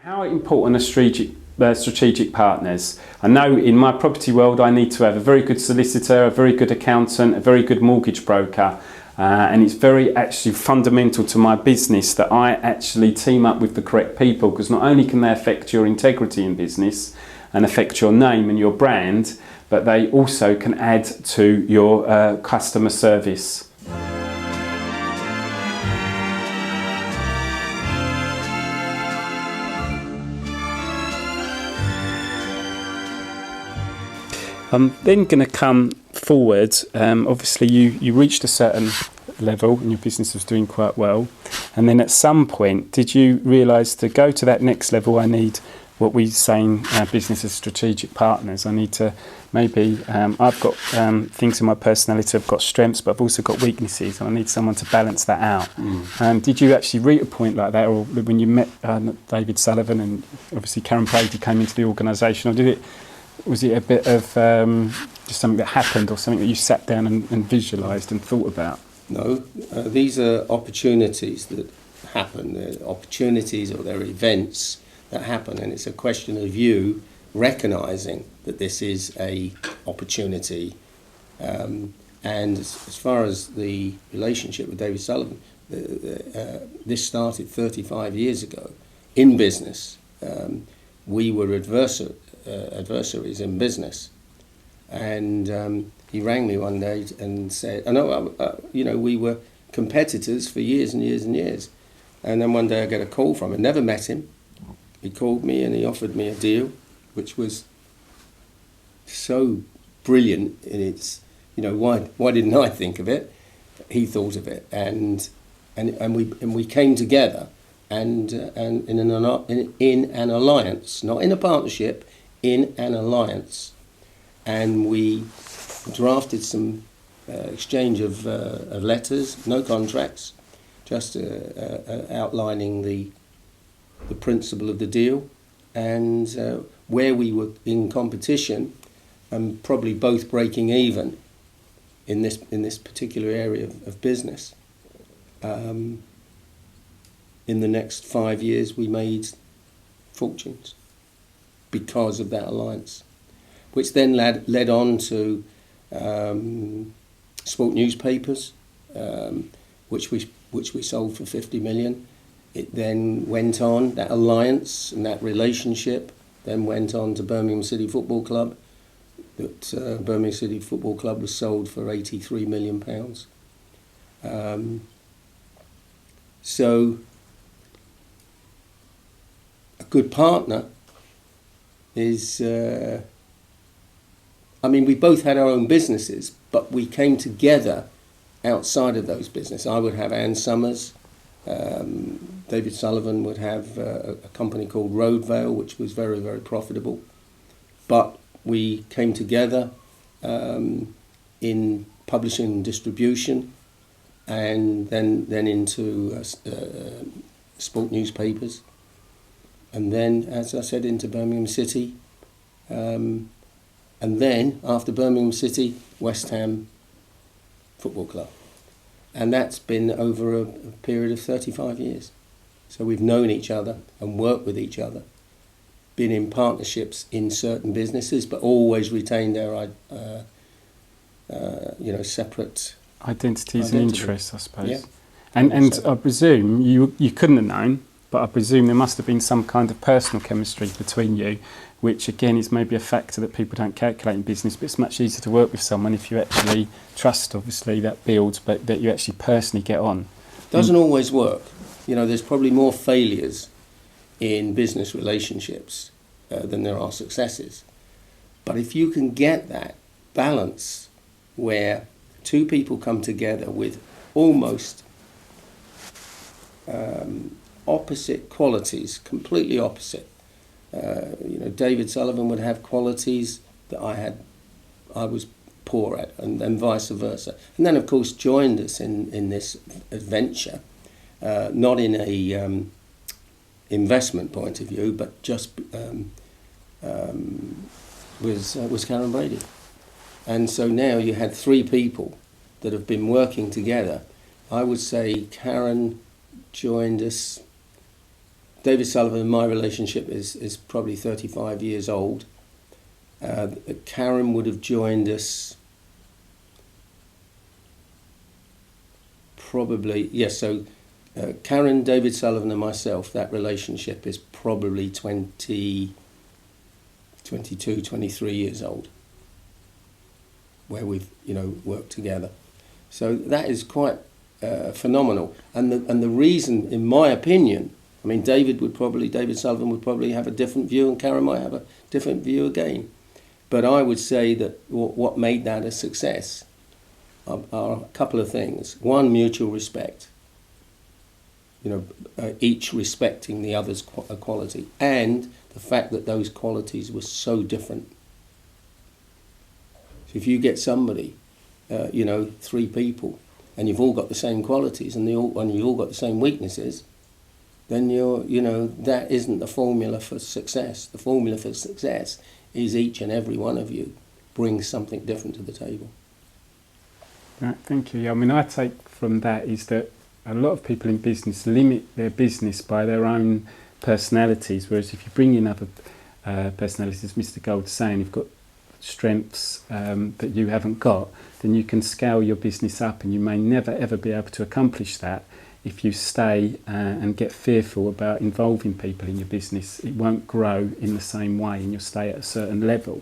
How important are strategic partners? I know in my property world I need to have a very good solicitor, a very good accountant, a very good mortgage broker, and it's very actually fundamental to my business that I actually team up with the correct people, because not only can they affect your integrity in business and affect your name and your brand, but they also can add to your customer service. I'm then going to come forward. Obviously, you reached a certain level and your business was doing quite well. And then at some point, did you realise to go to that next level, I need what we say in business as strategic partners. I need to maybe, I've got things in my personality, I've got strengths, but I've also got weaknesses. And I need someone to balance that out. Did you actually reach a point like that, or when you met David Sullivan and obviously Karen Brady came into the organisation, or was it a bit of just something that happened, or something that you sat down and visualised and thought about? No, these are opportunities that happen. They're opportunities, or they're events that happen, and it's a question of you recognising that this is a opportunity. And as far as the relationship with David Sullivan, this started 35 years ago in business. We were adversaries in business, and he rang me one day and said, we were competitors for years and years and years, and then one day I get a call from him. Never met him. He called me and he offered me a deal which was so brilliant in its, why didn't I think of it? He thought of it, and we came together and in an alliance, not in a partnership, in an alliance, and we drafted some exchange of letters, no contracts, just outlining the principle of the deal, and where we were in competition and probably both breaking even in this particular area of business. In the next 5 years, we made fortunes because of that alliance, which then led on to sport newspapers, which we sold for 50 million. It then went on, that alliance and that relationship then went on to Birmingham City Football Club. That Birmingham City Football Club was sold for £83 million. So a good partner is, we both had our own businesses, but we came together outside of those businesses. I would have Ann Summers, David Sullivan would have a company called Roadvale, which was very, very profitable. But we came together in publishing and distribution, and then into sport newspapers, and then, as I said, into Birmingham City, and then after Birmingham City, West Ham Football Club, and that's been over a period of 35 years. So we've known each other and worked with each other, been in partnerships in certain businesses, but always retained our separate identities and interests, I suppose. Yeah. And I presume you couldn't have known, but I presume there must have been some kind of personal chemistry between you, which again is maybe a factor that people don't calculate in business, but it's much easier to work with someone if you actually trust, obviously, that builds, but that you actually personally get on. Doesn't always work. There's probably more failures in business relationships than there are successes. But if you can get that balance where two people come together with almost opposite qualities, completely opposite. David Sullivan would have qualities that I was poor at, and then vice versa. And then, of course, joined us in this adventure, not in a investment point of view, but just was Karen Brady. And so now you had three people that have been working together. I would say Karen joined us David Sullivan and my relationship is probably 35 years old. Karen would have joined us probably, yes, so Karen, David Sullivan and myself, that relationship is probably 22, 23 years old, where we've, worked together. So that is quite phenomenal. And the reason, in my opinion, I mean, David Sullivan would probably have a different view, and Karen might have a different view again. But I would say that what made that a success are a couple of things. One, mutual respect. Each respecting the other's quality, and the fact that those qualities were so different. So if you get somebody, 3 people, and you've all got the same qualities, and you've all got the same weaknesses, then that isn't the formula for success. The formula for success is each and every one of you brings something different to the table. Right, thank you. I mean, I take from that is that a lot of people in business limit their business by their own personalities, whereas if you bring in other personalities, as Mr. Gold's saying, you've got strengths that you haven't got, then you can scale your business up, and you may never ever be able to accomplish that if you stay and get fearful about involving people in your business. It won't grow in the same way, and you'll stay at a certain level.